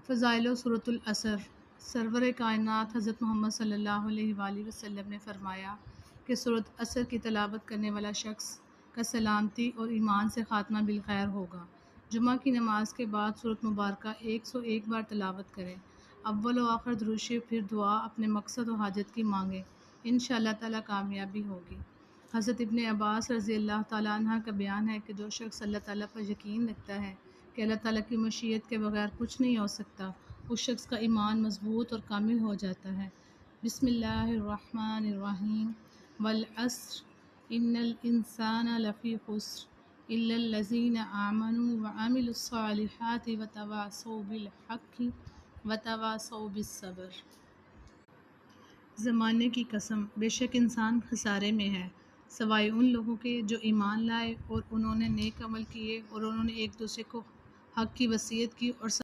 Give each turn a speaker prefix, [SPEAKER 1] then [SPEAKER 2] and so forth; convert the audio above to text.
[SPEAKER 1] فضائل و صورت العصر۔ سرور کائنات حضرت محمد صلی اللہ علیہ وآلہ وسلم نے فرمایا کہ صورت عصر کی تلاوت کرنے والا شخص کا سلامتی اور ایمان سے خاتمہ بالخیر ہوگا۔ جمعہ کی نماز کے بعد صورت مبارکہ 101 بار تلاوت کریں۔ اول و آخر درود شریف پھر دعا اپنے مقصد و حاجت کی مانگیں، انشاءاللہ تعالی کامیابی ہوگی۔ حضرت ابن عباس رضی اللہ تعالیٰ عنہ کا بیان ہے کہ جو شخص اللہ تعالیٰ پر یقین رکھتا ہے کہ اللہ تعالیٰ کی مشیت کے بغیر کچھ نہیں ہو سکتا، اس شخص کا ایمان مضبوط اور کامل ہو جاتا ہے۔ بسم اللہ الرحمن الرحیم۔ والعصر ان الانسان لفی خسر الا الذین آمنوا وعملوا الصالحات وتواصوا بالحق وتواصوا بالصبر۔ زمانے کی قسم، بے شک انسان خسارے میں ہے سوائے ان لوگوں کے جو ایمان لائے اور انہوں نے نیک عمل کیے اور انہوں نے ایک دوسرے کو حق کی وصیت کی اور